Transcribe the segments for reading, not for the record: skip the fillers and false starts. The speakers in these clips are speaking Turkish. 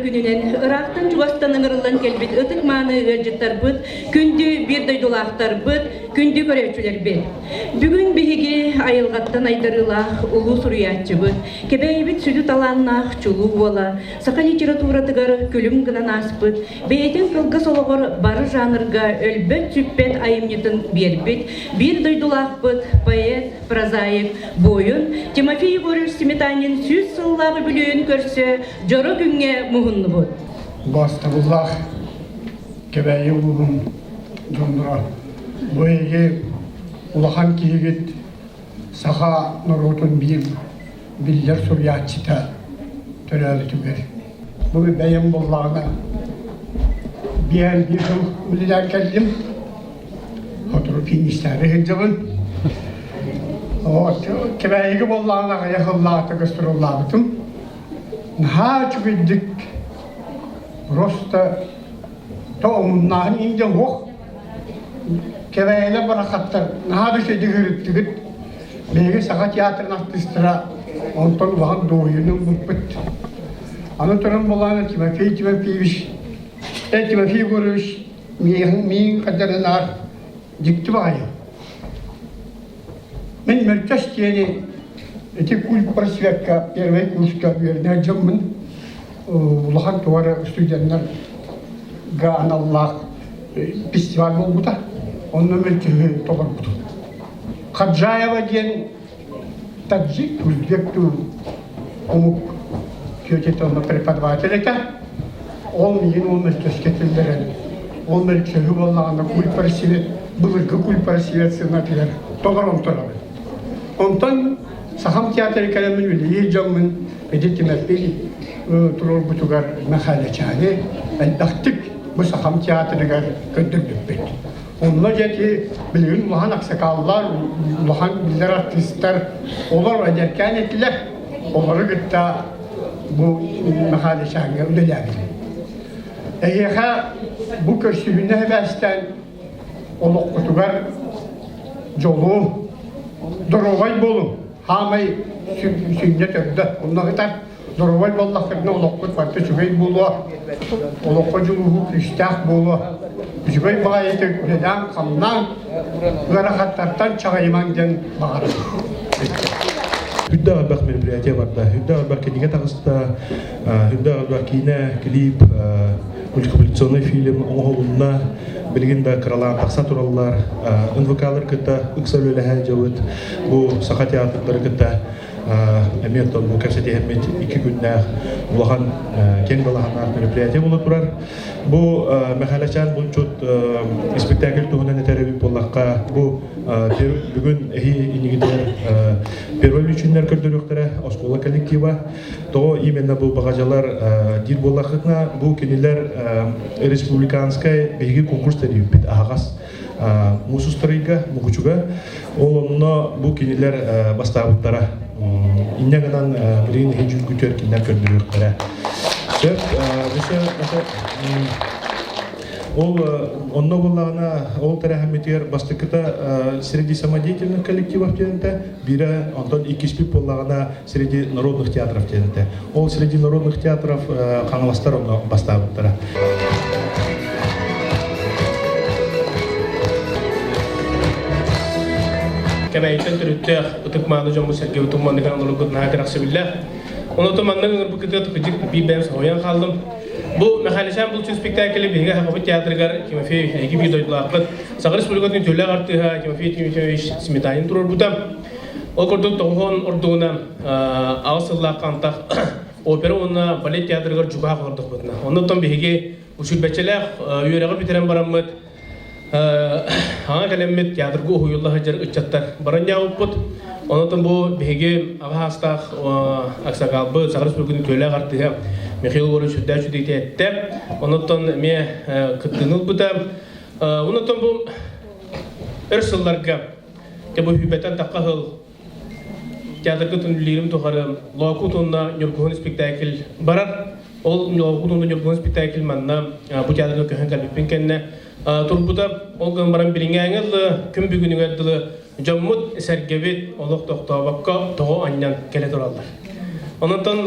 gününen Irak'tan Cuvastan ıngırılan kelbit ıtık manı ıcıttar bıt, kündü bir doydulaktar bıt, kündü görevçüler bit. Bugün bihigi ayılgattan aydarıla ulu suriyatçı bıt, kebeybit südüt alanna çulu ola, saka literatura tıgarı külüm gınan aspıt, beytin kılgı soluğur barı janrga ölbet süppet ayımnyıtın berbit, bir doydulak bıt, poet, prozayik, boyun, Timofey Boris Smetany'ın süz sıllağı bülüğün körse, Joro günge muhunlu bud. Bastırıllah, kebeyi uluğun dondura. Bu ege ulahan kiyigit, saha norotun biller suriyatçıta töreli tüber. Bu bir beyin bollağına bir yıl uliler geldim. Oturup inişleri hıncabın. O kebeyi bollağına yakıllağıta gösterullağıtım. Nahaç bildik. Rosta toğumundan ince hoq kebeyle barakatlar nahaç edigirttigit bege sağa tiyatr artistra onton vahan doğuyunun buput ana törün bolana Timofey görüş min kadarınar dikti bayı men merkez diyeni eti kul prasvekka первый курска верне jamın ulahan tuara stüdyenler gaan Allah festival oldu da onun mülkü tobar budu. Kadjayeva diyen Tadjik, Uzbek tu omuk köşetonda preparavatöreke ol yeni olmuştu sketillerin ol mülkü hüvallağında kulparsivet bılırgı kulparsivetsine diler tobar ontora. Ondan saham tiyatro kalemin bile jamın edetime beli turul butugar makale çane ben baktık bu saham tiyatrogar kötürdük bit. Onlar jeti bilin ulan aksakallar ulan bizler artistler onlar ederken ettiler. Onları gıtta bu makale çane ödeler. Eğer bu köşkünde hevesten oluk butugar jolu dorovay bolu hamay sünnet ödü. Onlar kadar Dorovay ballaklarına olaklık vardı, şüphey bulu, olaklıcılığı küstah bulu, şüphey bağıydı, neden kamdan, gırakatlardan çağayman den bağırdı. Hüdda albaq merpiriyatiya vardı, hüdda albaq kediğe tağızda, hüdda albaq kine, klip, mультипликационный film, oğuluna, bilginde karalan taqsa turallar, ınvıkalar kıta, ıksal öyle javut, bu saha teatrları kıta, Emiyattan bu kaseti hemmet 2 günde ulahan keng balahanlar merpiriyatiya bulup durar. Bu mehaleçan bunçut spektakl tuğunan eterebi bollakka bu bugün ehi inigider pervol üçünler kördürüktüre oskola kollektiva to imенно bu bagajalar dil bollakına bu keniler respublikanskay bilgi konkurs teriyupit ağas musustarıga mukuçuga olonno bu keniler bastavıttara İnnegadan birin hecül gütür kinler kördürüktüre söp ol onunla bollağına ol terahemmetiyer bastıkıta среди самодеятельных коллективов тенте бира онтон икиспи боllağına среди народных театров тенте ол среди народных театров қаңыластар онна бастабыттара كما يتنتر التاخ وتكمل جمع سجل وتكمل كان الله قد نهاك رخص بالله ونطمع أن نقول بكتير تفجير بيبامس هويان خالدم bu mehaleşen bu tür spektakli bir hafif tiyatrogar kimi fi ekip doydular. Sağır Respublika'nın türlü artığı kimi fi Smetanya'nın turur butam. O kurdu tohon orduna ağızla kantak opera ona balet tiyatrogar juga korduk butna. Onu tam bihigi usul beçeler yüreği bitiren barammet. Hangi kelimet tiyatrogu huyullah hacer uçattar baranya uput. Onu tam bu bihigi ağızta aksakal bu Sağır Respublika'nın türlü artığı Mikhail Boris Şüddəçü deyətdə, ondan mən qıtqınıl budam. Ondan bu ərsəllərə bu hübətən taqahıl teatrqı tünlərim toxarım, loqutunda nörgün spektakl barar. Ol loqutunda nörgün spektakl mənə bu teatrın köhən qalbin kənə turbuda ol qanmaran bilinəngəl küm bugününgəl jamut sərgəbet oluq toxtabaqqa toğu anyan gələ turallar. Ondan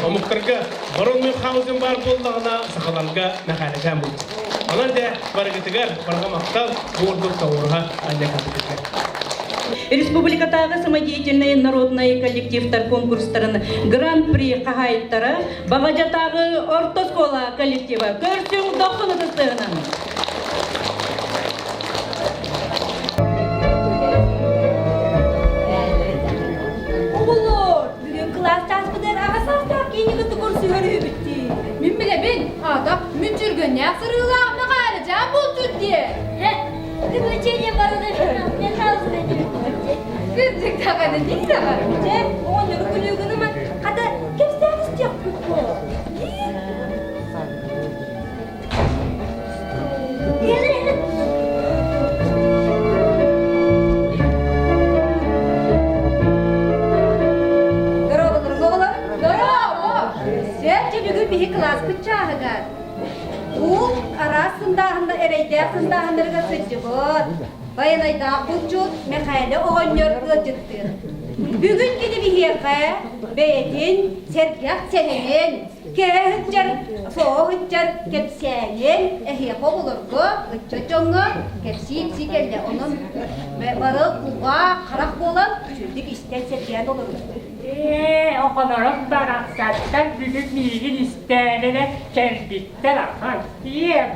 omuklarga baron mevhamızın var bollağına sakalarga mekanizm buldu. Onlar da barıgıtıgar, barıga maktal, bordur kavurha anne kapıtıgar. Республикатағы самодеятельные народные коллективтар конкурстарын гран-при қағайыттары Бағажатағы ортоскола коллективі көрсің доқыны тұстығынан. Oğulur, bugün klas çalışmadan ağasastaq kenigiti kursuları bitti. Min bile bin, adam müncürgün ne sırıla meğalacağım bultur diye. Kıbrıçayla barada şuna ne lazım ediyor? Kızcık takada değil de var. Onları kulügünü mü? Hatta kimsen isteyecek bu. Görüyorlar oğullar, görüyor. Sence bugün bir klas bıçağı var. Bu arasındağında ereydağındağındırga sıcıbıt. Bayanayda uçut mekayla oğunyor ıcıttır. Bugün gidi bir hiyaka, beytin, sergah sehenin, kehüccar, soğuccar, kepsenin, hiyaka olurgu, ıcıcıngı, kepsi gelle onun barı kuğa, karak bolan, çüldük isten sergiyen olurgu. O kadarım baraksatlar bugün bilgin istenene kendikler akan.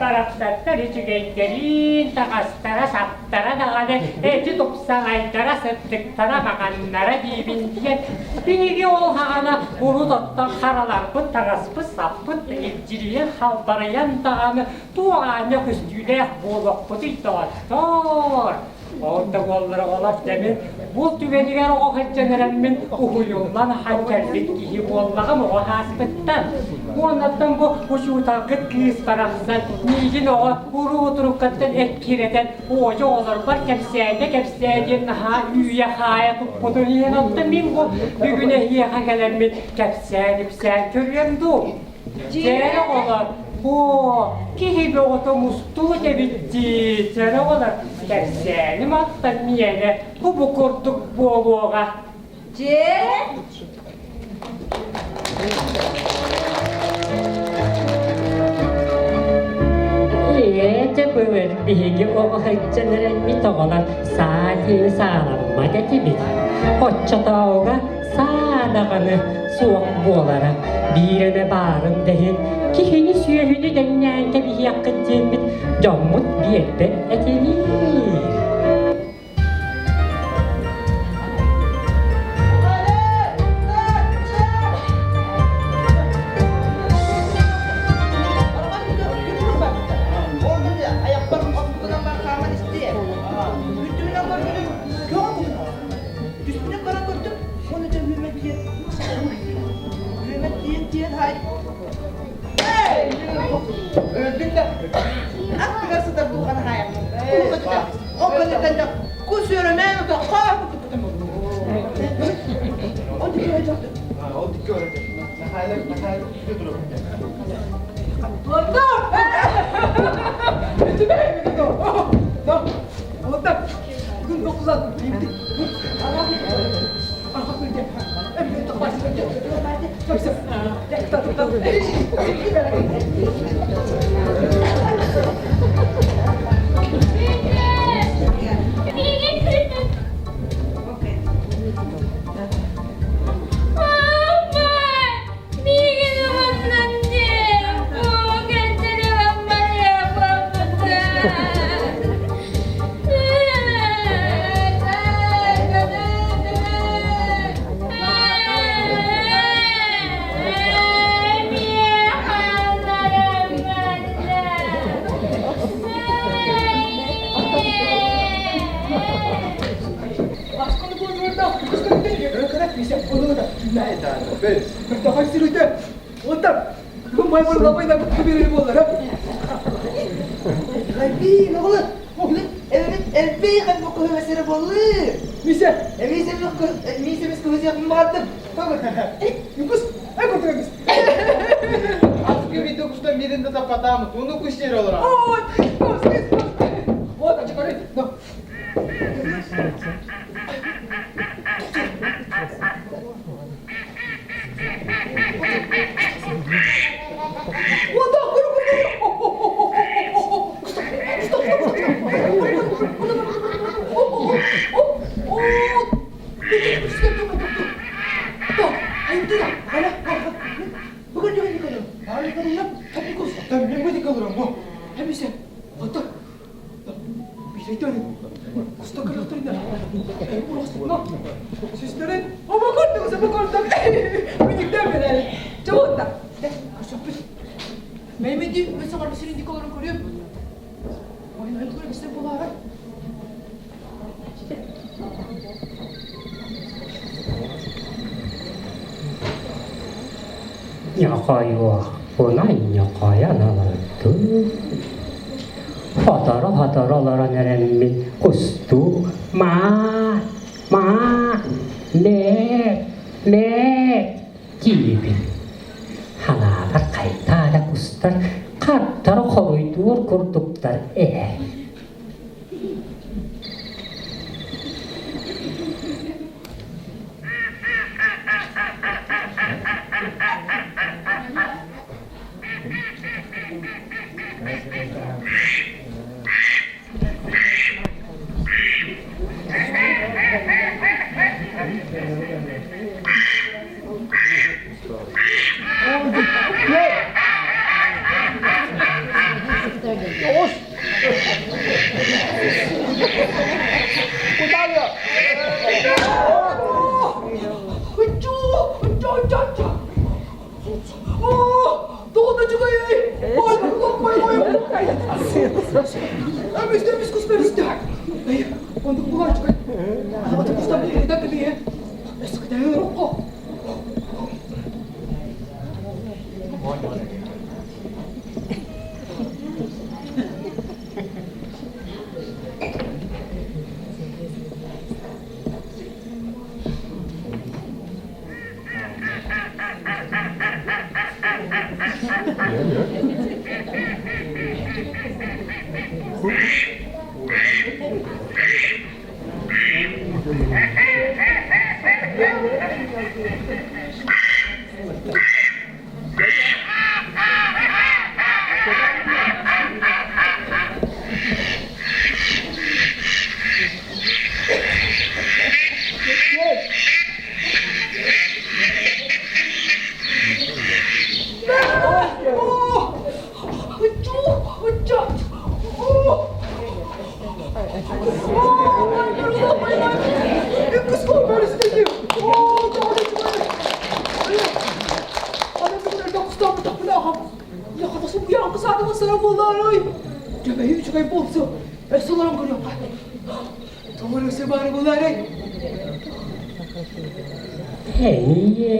Baraksatlar içügenlerin takastara saptara dağını eti topsanaylara sıttıktara bakanlara dibin diye bilgi ol hağına bunu da karalar bu takaspı sapıt evciliğe halbarayan dağını tuğanı küstüyle boluk bu diktatör. Onda kolları olak demir, bu tüvenigen o haccanıranmin uhuyullan hankerlik gihi bollağım o hasbettan. Ondan bu huşuta gıtkıyız baraksan, nigin o uru oturukattan ekkireten oca olurlar kepseyden ha üye haya tutmadı yiyen attım min bu düğüne hiyeha gelenmin kepseyip sen körüyemdu. Cere olar. Bu kihibi otomustu de bitti. Cere olar. Kepsenim attan miyene bu kurduk boğuğa. Cere? Ete böyle bilgi o hıccanların mitoğlar saati sağlanma getibir. Hoçça dağıga sağdağını soğuk boğlara birine barın dehin kihini süyehini denen gibi yakın cemit cammut bir elbet etenir. Nyakaya, bunay nyakaya nalardı. Hatara neremin kustu, ne gibi. Halalar kaytada kustar, kattara koydur kurduklar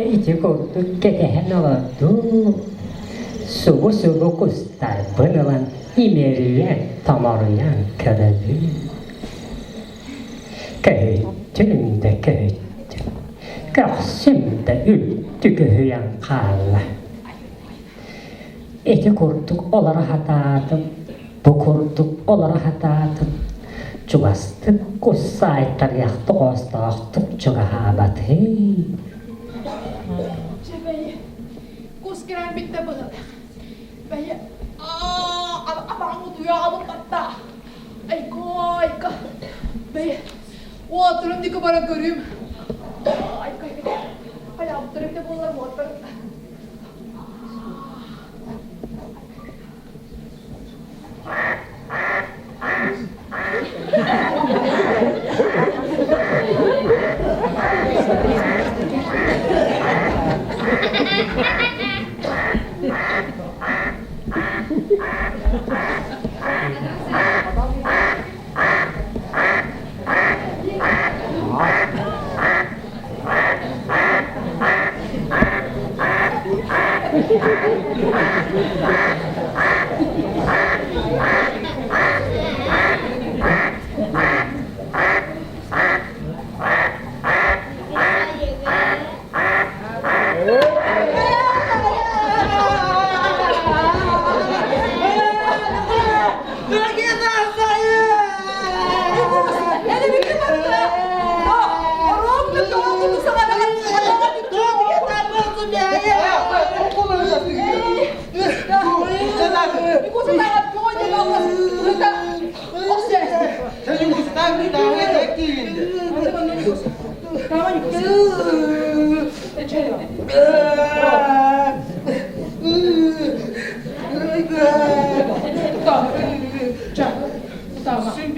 Itu kau kekehan awak tu, subuh kustar beneran imerian tamarian kerana kehujung kasim itu yang kalah. Itu kurtuk olahraga bu kurtuk olahraga Cubastık kusay tariyak toğastık juga habat hei. Cebeyi, kuskiran bitti bunu. Beyi, abang duyuyor alıp hatta. Ayka. Beyi, o oturum di kebara görüyorum. Ayka. Ayağım oturum di bunlar mı oturum?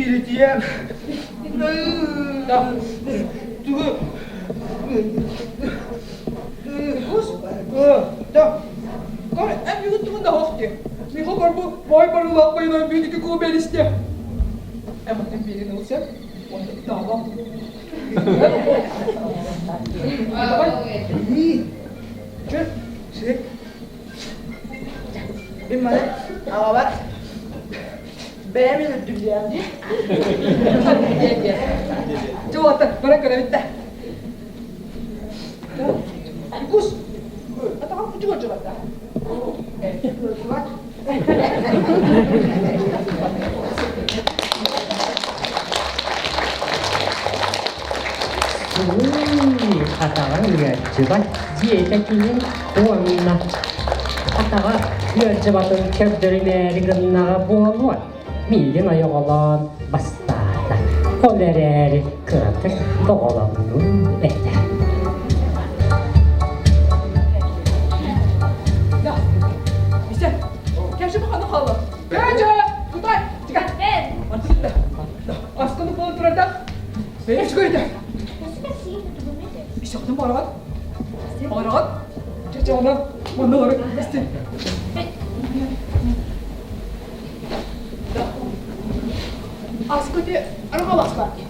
biri diyem. En büyük tuttuğunda hafti. Bir haber bu vay barılı atmayın en büyük iki kubel iste. Ama en birini olsa onu tamam. İyi. Çök. Şey. Bir mane. Ama bak. Beğenmedim dünyamda. Coba tak, bana göre bitti. Kus. Atau kamu juga coba tak? Kuat. 하다가 으려져봐 지혜자끼는 보험이나 하다가 으려져봤던 캡들이 내리건 나가 보험원 밀리나 요걸런 마스타다 홀레레리 그렇게 도걸없는 애들 Ya, bisa. Kamu siapa kan kalau? Kerja, kutai, jika. Mantap dah. Askonu pun terada. Saya juga itu. Bisa ketemu orang? Orang? Caca orang, mana orang? Mesti. Askonu, orang apa askonu?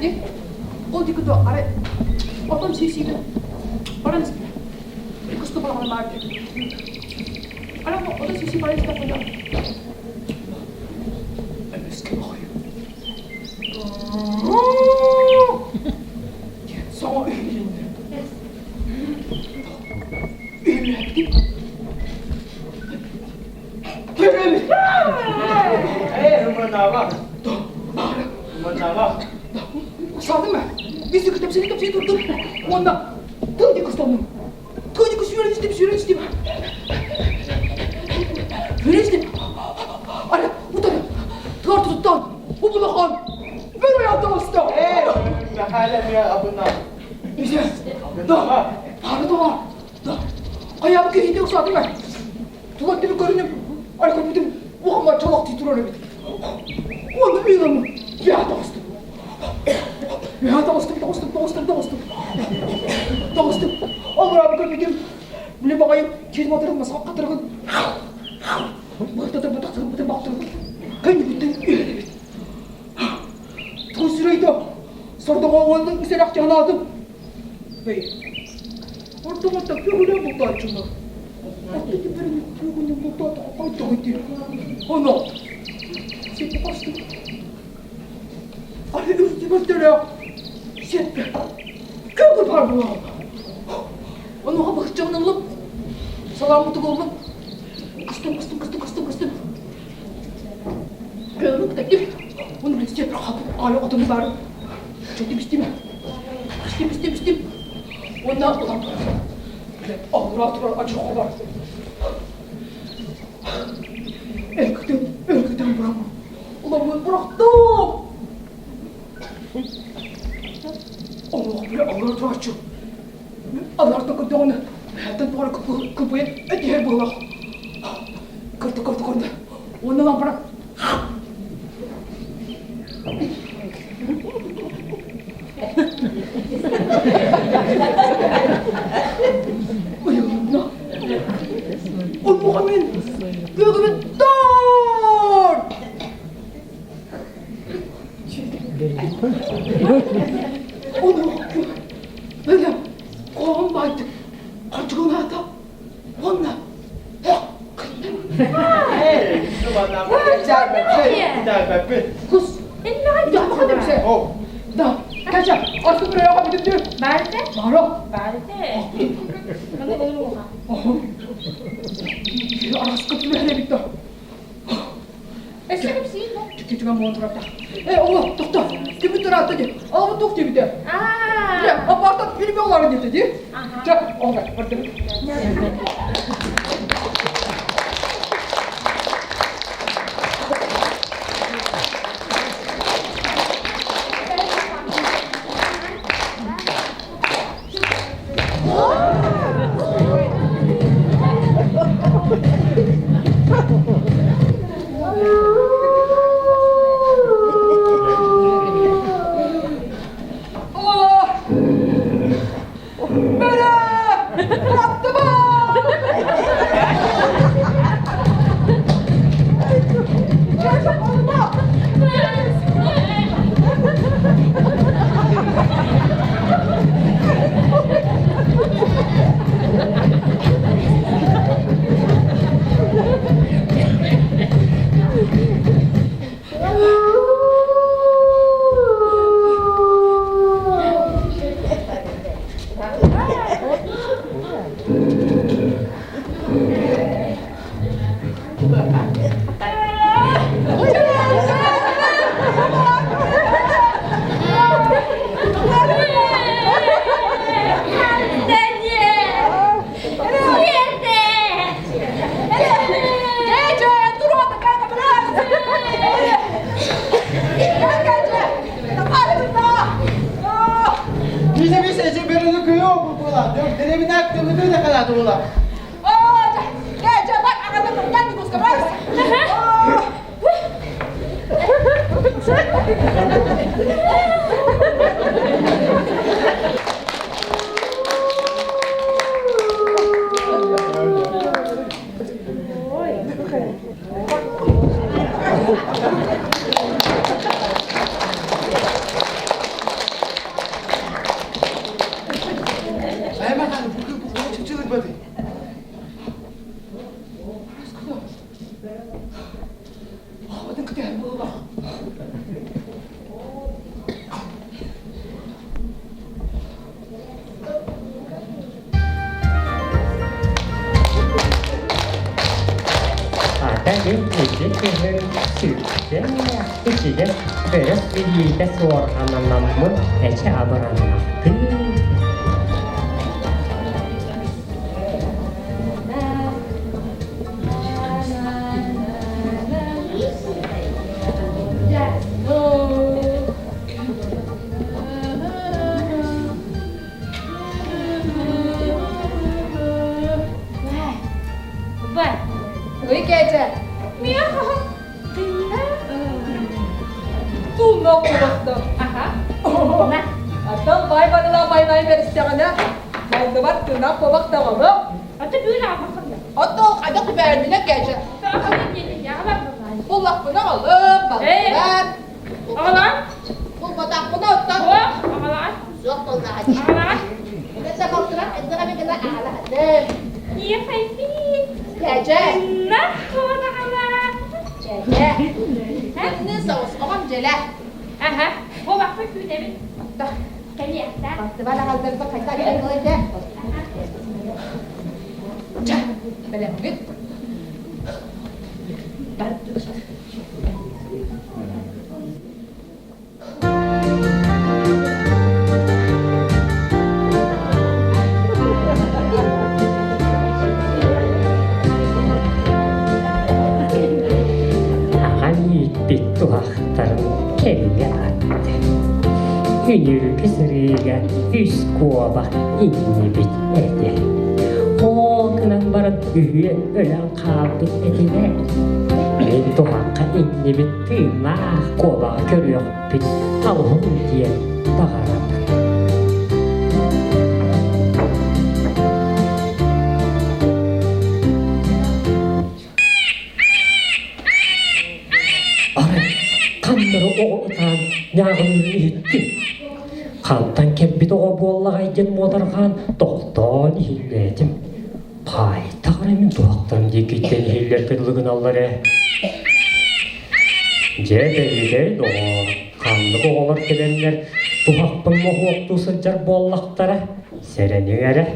Ni, oh di kedua, ada. Apa sih? Orang sih. Gusto pala ako ng market. Alam mo, o sisipalis ka pa lang. Ay, miskin ako yun. Sa ako ihin. İlekti. Kerem! Manava. Manava. Sabi mo, bizi kitap seni durdum. Ondan, dur di kustamım. Dur süreçtim. Süreçtim. Ara, bu tabi. Tartılıktan, bu bulakan. Ben hayatım hasta. Mahalem ya abuna. Bize, da, pardon. Da, ayağımı kehinde yoksa değil mi? Tuvaletimi görünüm. Arka bütün bu ama çalak titrer evet. Onu bir adamı. Bir hayatım hasta. Dostum. Olur abi görmedim. Bile bakayım. Kedim atırım masa katırgın. Baktatır baktırım. Kendi gittim. Tuz süreydi. Sordum oğlanın güzel akçağını aldım. Bey. Ortamda bir gülen buldu açımda. Ortada bir gülen buldu açımda. Onu. Seni bastım. Ay üstüme ya. Şeppe. Kıldı pardon. Onu bakacağım oğlum. Salamatlık oğlum. Kıstım. Kıldık teklif. Onu ben size bırakıp ağrı adını verdim. Çok istim. Ondan ulan. Ağır atırar acı haber. Erkekten bırakma. Ulan ben bıraktım. Allah bile ağır atırar. Allah takıldı onu. Hayattan sonra kapıya diğer bağla. Kırdı. Onu lan bırak. Uyumla. Muhammed. Göğümün dur. Onu böyle kovun baydı. Kaçığını ata. Onunla. Hey, bana Kız. Bir daha bakabilir misin? Oh. Da. Kaçak. Artık buraya yapabilir diyor. Nerede? Mara. Nerede? Ben de olurum ona. Arası kapılı hele bitti. Sen hepsini mi? Çıkıcı ben bu tarafta. Allah doktor. Kimi tarafta diye. Ama doktor bir de. Ya apartat film yolları dedi. Çak. Olmaz. Bakın. Bize bir sesi birini kıyıyor bu kula. Döktüremin aklını da kadar dola. Saya makan buku cucu berarti. 어떤 그때 한 번 봐. Tadi kita sudah sudah beres di dasar anak-anak ece abaran Oi Kece. Miau. Tuh mau waktu. Aha. Nah. Atau bye beres jangan. Mau debat tuh nak waktu apa? Atau dulu apa kan? Atau ada keberdinya Kece. Apa ini ya? Apa? Allah pun Allah. Bang. Awalan? Pun batak pun otak. Wah, awalan. Zoktol na aja. Awalan. Kita sa kontra, ito kami kena ala hadem. Iya, Faifi. Kece. Nah, kau nak apa? Kece. Ini saus orang jelas. Aha. Kau bakal tu David. Dah. Kali ada. Pasti bala hal dan pakai tadi yang boleh deh. Cah, balik bit. Pittuahtar keliaatte. Hynyrkesriiga yskuova innibit ete. Hooknan varat yhye ylän kaapit etine. Lintuhakka innibit tiimaa kuovaa körjoppit auhuntien taharata. Oğutan yağını itti. Kaltan kebbit oğa boğallağa eden modargan doktan hilledim. Pay tağırımın duaktan yekitten hiller kırılığın alları. Cebeli doğu. Kanlık oğalar gelenler duakpın moğuqtu sıcak boğallaqtara sereni ere.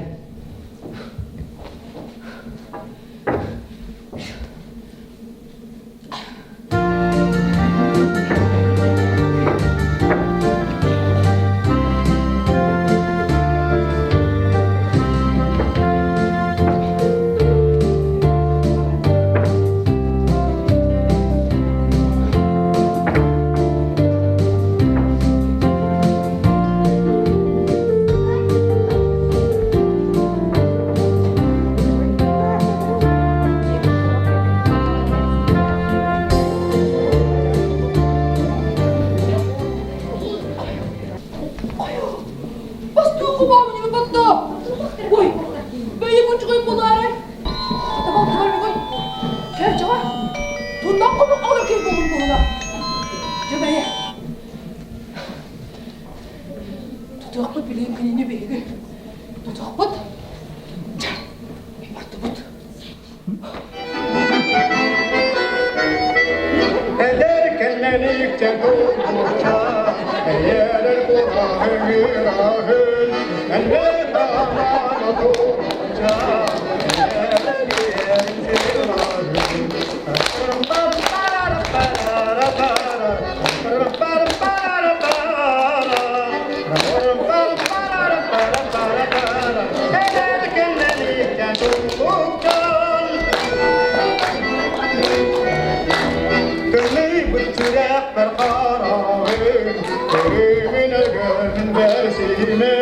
ekber karavim Ölümün ölümün versimi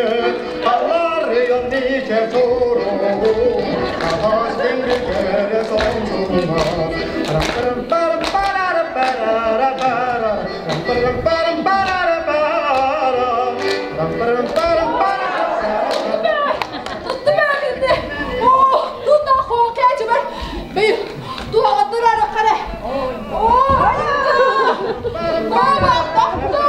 Ağlar yöndice sorum Ağaz dengri kere somsuma Ramparım parım pararım pararım pararım Ramparım parım pararım pararım Ramparım parım pararım Tuttu ben de. Oh, tuttu korkacı ben. Bey, dua durarım kare. Oh, baba, tuttu.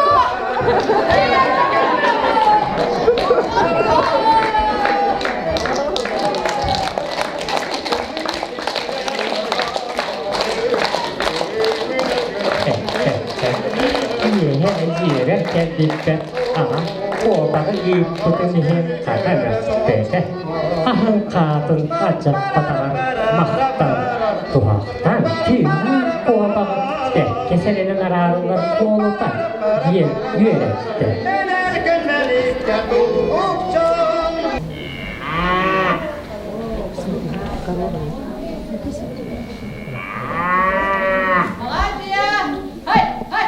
Yere kendikten ama kuopaga yipputin hem katana tete aham katın acak patalar mahtan tuhaftan tüyü kuopaga keselinin ararlar kuolutan yürekte. Hadi ya. Hay, hay.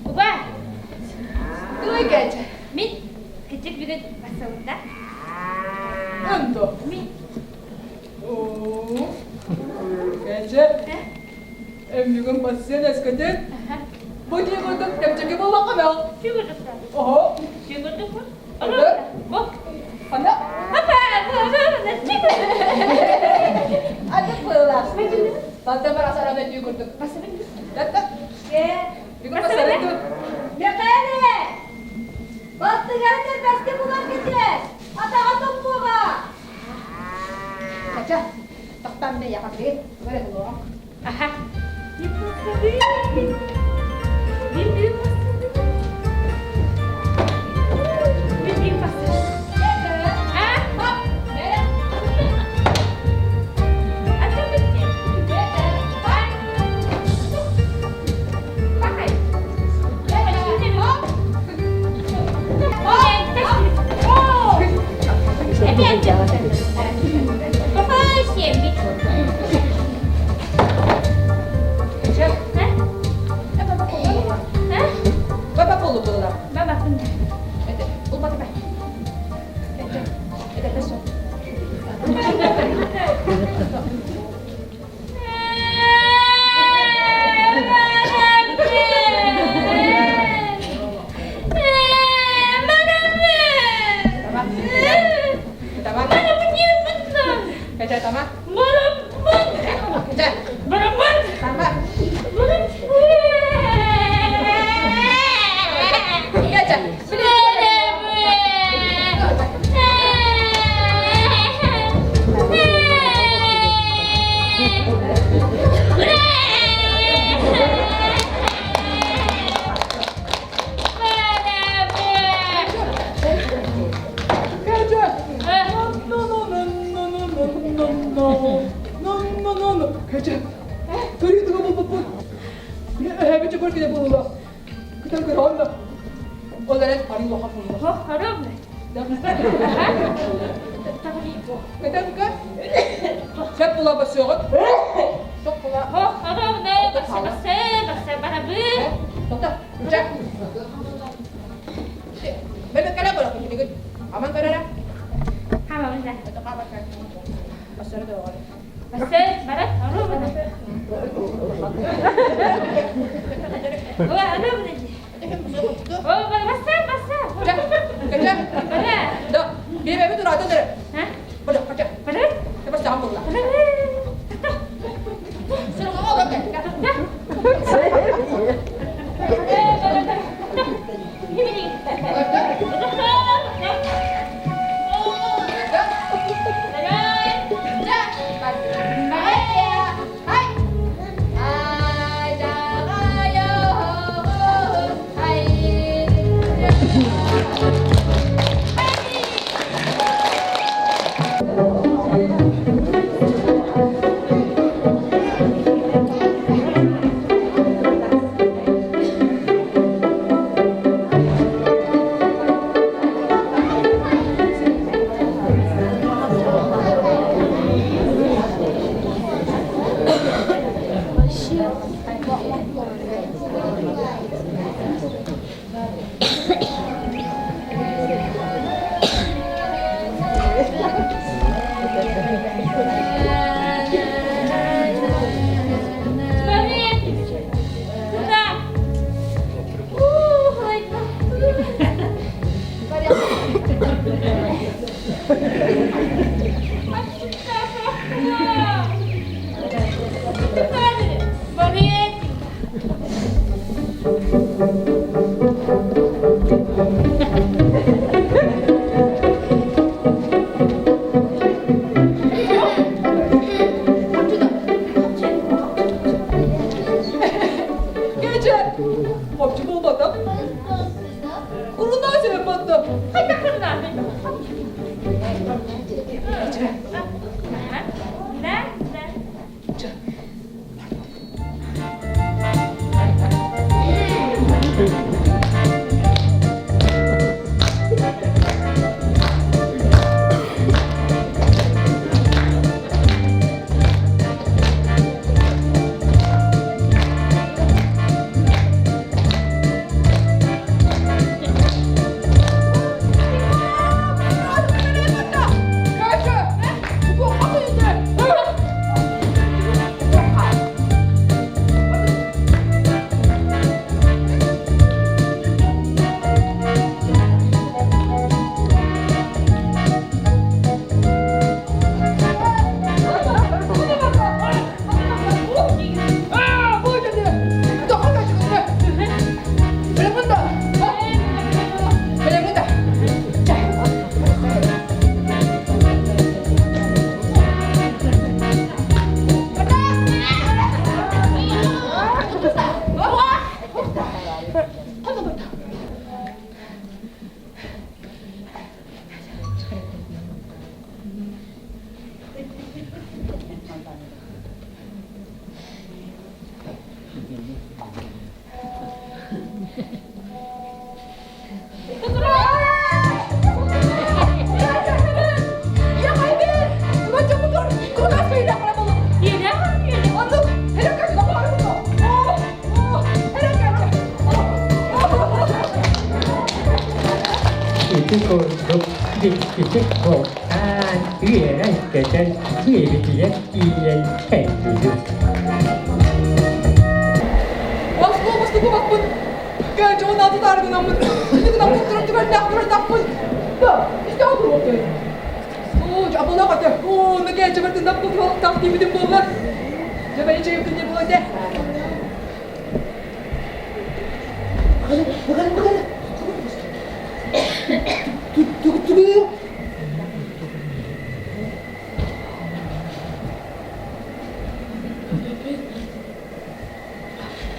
Baba, Duy gece. min küçük bir gün basıldı. Ando. Min. Oo. Gece. Emlüğün basın eskiden. Bu diye gördüm. Yapacak bu bakalım. Çıkırdık da. Oho. Çıkırdık mı? Evet. Bak. Ana. Apa, bu ne çıkırdık? Ada pelas. Tante merasa ada di gördüm. Basın. Datang. Di gördüm pasar itu. Ne kadar? Baktı geldi, beste bulan gidiyor. Ata buğa. Kaca. Taktan deh ya kakek. Boleh keluar. Aha. Bibi pasır. Bibi pasır. Ha? Hop. Merah. Atau bitti. Bak. Pakai. Hop. Oh. Apa sih? Bapak puluh pulang. Baba punya. Lupa kita. Besok. Kaca tama. Kaca. Tama. Kaca. Kaca. No. Kaca. Tadi itu kamu. Kaca kau kita pulang. Kita ke Honda. Oleh paling wahab pulang. Oh, harum. Kita bukan. Saya pulang besok. Sok pulang. Oh, harum nih. Baksa barabu. Dokter, cek. Bebek kada boleh begini kan? Aman kada dah? Hama benda. Betul apa kan? Pasal tu orang. Baksa barat harum benda. Oh, harum benda. Oh, baksa. Cek, kerja. Mana? Dok, dia bebek tu rata tak? Hah? Boleh, kerja. Barat? Lepas campur lah. Suruh kamu kan? Ini. Gece. Hopçu bulmadım. Kurundan sebep attım. Hadi kurundan bir. Ne? Küçük korkan üyeren geçen diyebileceğiz iyilen kendini. Başka bakın. Gence 16 tarihten mı? Ne kadar kurtarıcı ben nakmın. Da işte o grup oldu. Abone oldu. Ne gence ben de nakmın takdim edin bunlar. Ya ben içeri yakın yapılan de. Bakalım. Duruyor.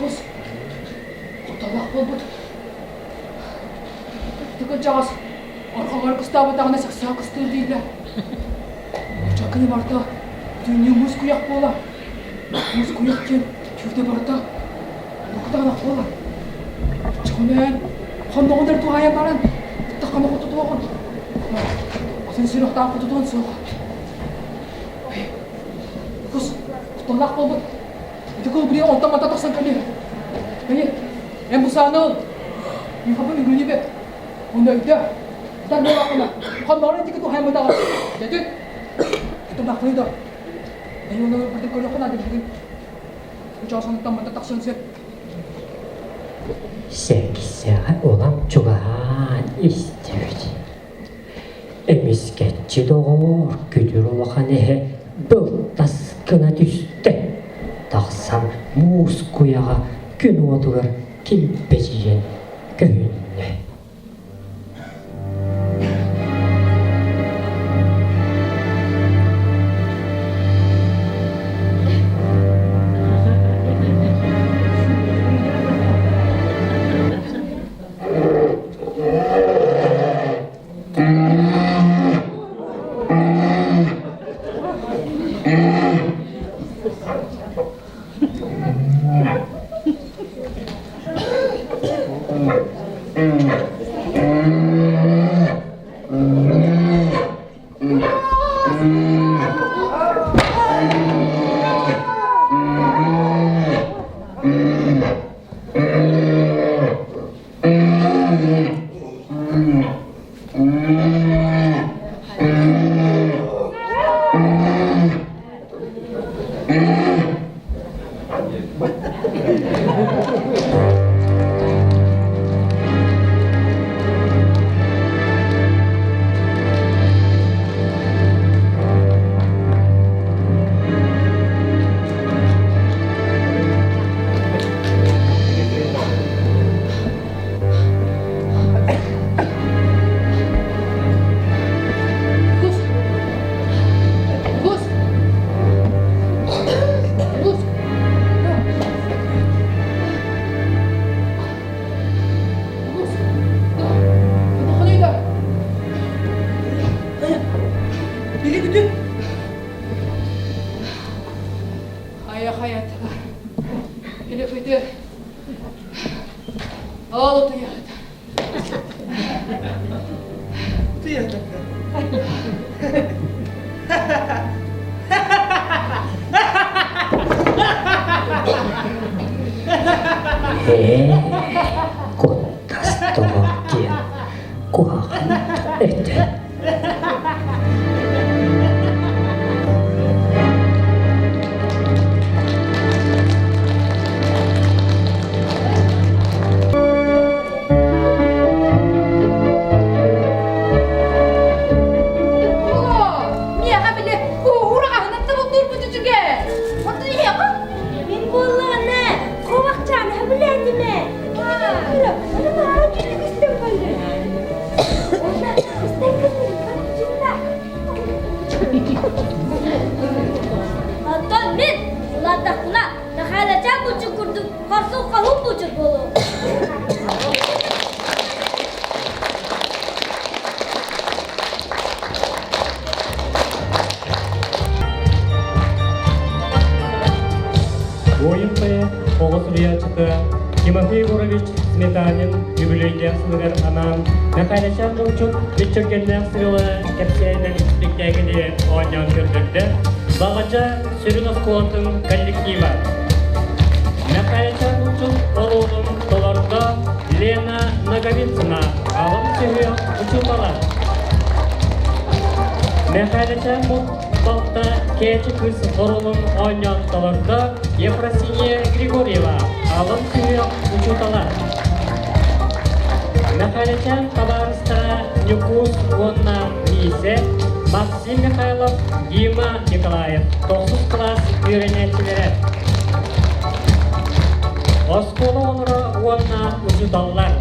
Bos. Kutalak oldu. Tıkacağız. Arkalar kıstava dağına saksa kıstır değiller. Çakını barda. Dünya muz kuyak bola. Muz kuyakken kürde barda. Kutalak bola. Çoğunen. Honda onlar tuhaya baran. Takana kutu tuğun. Sen sürühtan kutu tuğun soğuk. Kus. Kutalak oldu. Itu kau beri otak mata tak sangka dia. Kaya, yang busana, yang apa minggu ni be, unda ida, dan bawa kena. Kau baru nanti kita hai mata. Jadi, kita nak ni dah. Ayo nak berarti kau nak ada begini. Kau jangan tak mata tak sangka. Seksel olan çoban istiyordu. Emisketçi doğur, güdür olağanı bir taskına düştü. Taksam muz kuyağa gün oturur kilpeciyen köyünde. Kottastomakin kuohanta eteen. Hatta ben ladakla nakalaca buçuk kurdum. Harsu kalıp buçuk bolu. Ойынпы, Оғыз Риячыты, Тимофей Егорович Сметанин, юбилейден сылығыр анан, Михайловичан Бұлчук, Митчергеннен сырылы, кәпсейден спектакелі ойнан көрдірді, Бағача Сүрінов Куантын коллектива. Михайловичан Бұлчук олуғын толарда Лена Наговицына, алым сүйі ұчылдала. Михайловичан Бұлчукта keçi kız orulun oynayanlarda Efrosinya Grigorieva alın suyu uçutalar. Mихайловичан Tabarista Nükus Vonna ise Maksim Mikhailov, Dima Nikolayev 9 klas öğrenicileri. Oskolu onuru Vonna uçutalar.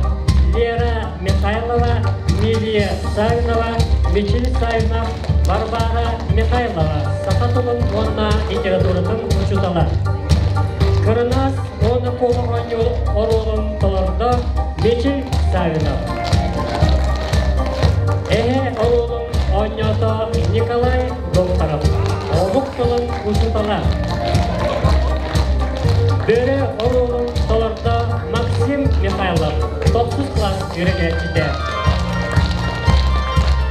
Lera Mikhailova, Miliya Savinova, Michil Savinov, Barbara Mikhailova, Sakatulun Vonna literatуратын uçutalar. Kırnaz onu kolu orulun tolarda Michil Savinov. Ehe orulun oynadı Nikolay Doktorov, Oluk tolun uçutalar. Biri orulun tolarda Maksim Mikhailov, 9 klas öğrencide.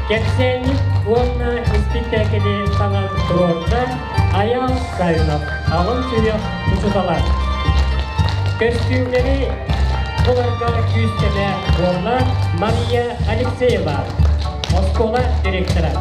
Keksenlik Vonna спектакли sanat turunda Ayal Savinov, alın suyu uçutalar. Kostümleri bularga küstele Vonna Mariya Alexeyeva, Moskova direktörü.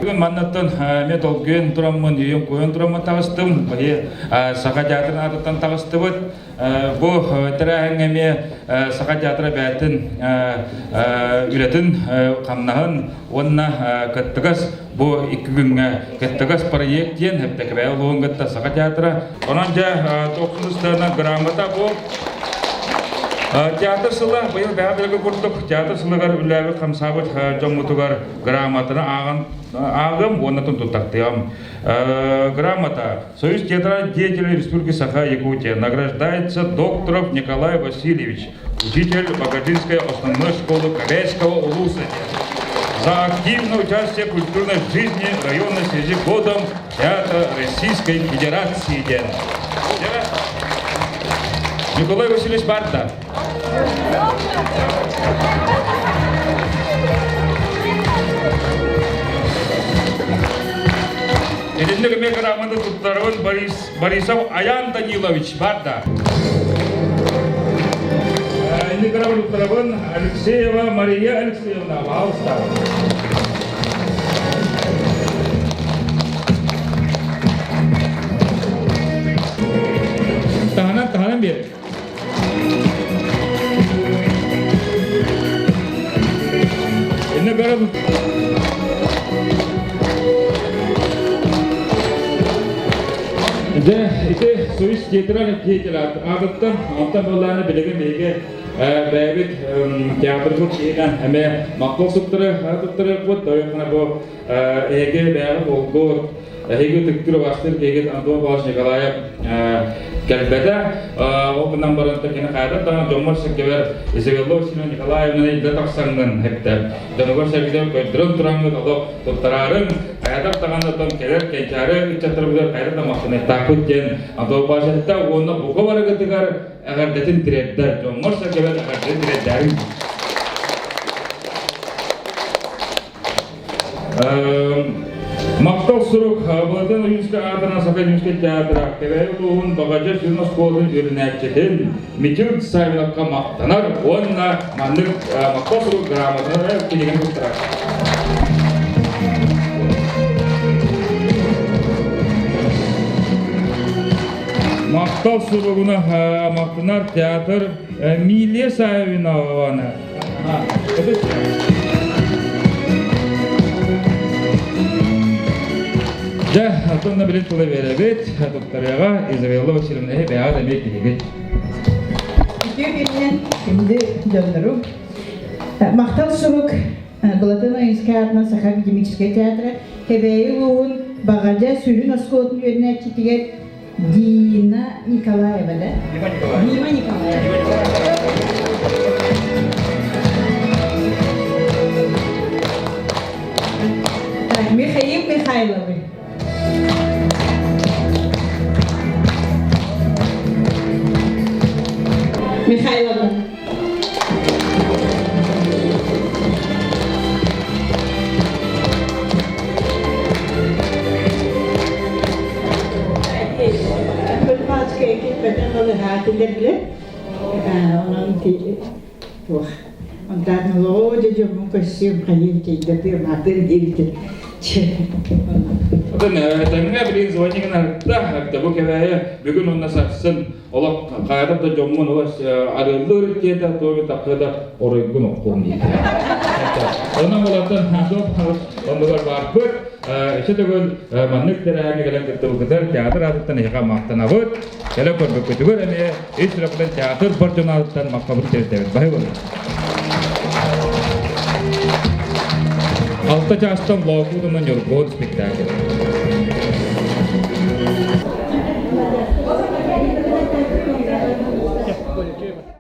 Бүгін маннаттан мен толгын тұрамын, үйін қойын тұрамын тағыстым. Сақа театрын артыттан тағысты бұд. Бұл тірәңеме Сақа театры бәтін үлетін қамнағын онына кәттігіз. Бұл 2 күнге кәттігіз проекттен әптәкі бәйі олуын кәтті Сақа театры. Онан жа 90-ыстарынан грамота бұл. Театр сылы, бұйыл бәбілгі күрттік. Театр сылығар үләбі қамсабыт жоңғытығар грамотаны ағым, онатын тұттақтыям. Грамота. Союз театра деятелей Республики Саха-Якутия. Награждается Докторов Николай Васильевич, учитель Багажинской основной школы Корейского улуса. За активное участие в культурной жизни района в связи с годом Театра Российской Федерации. Николай Васильевич Барта. Еліндегі мен грамота тұттарығын Борисов Аян Данилович Барта. Еліндегі грамота тұттарығын Алексеева Мария Алексеевна Валста. Tahanan bir. Eline görelim. De ite Soyuz teatran teatrat. Ağıttan alttan olanı bilegen bege bebet teatrın şeyden hem makbul tutları bu doyukna bu ege bege oldu Hege tıktır bastır kege Anton Pavlovich Nikolayev kelbede o bundan baranta kene kayda da Jomar Sekever Izabellovna Nikolaevna ile taksandan hepte. Jomar Sekever köydürün turanlı da tuttararın ayada tağanda tam keler kençare içatır bilir kayda da mahsene takut gen Anton Pavlovich da onu bu kadar gıtıgar agar detin tiredder Jomar Sekever agar detin tiredderin Maktal suruk bulan Uyuska adına sakal Uyuska teatra kevay uluğun bagaja sürünas kolun ürünekçedin mitil sayılakka maktanar onna mandık maktal suruk gramatına kiligen tutturar. Maktal suruguna maktanar teatr milliye sahibine ovana. Ja, atonna bilet tula verebet, doktoraga Izabella Vasilyevna'ya beyan emek diyecek. Şimdi döndürüm. Maktal suruk, Bulatın Uyuska adına Sakal Akademический театр, Хебеи Луун, Багажа Сюрин Оскотын önüne çitiger Dina Nikolaeva da. Dima Nikolaeva. Mikhail Mikhailovich. Mikhailova. Başka ekip bedenleri hatırlar bile. Onun tuh. Ondan lo jadi mungkin kayaknya tapi makan dia. Odan temne bilin звонигин артта табу кевая бүгүн онна саксын олак кайрып да жоммун ола арылыр кета тоби такыда оройгун оккон дейт. Онан болатын хазоп ондогор барбыт эчетөгөн маннык терәге гелен кеттебүгөр театр аттан яка мактанабыт келе көрбөк көтүгөр эме эч ракдан театр бартонаттан макабыт тердебит бай болот. Altta частан локудунан жолгон спектакль.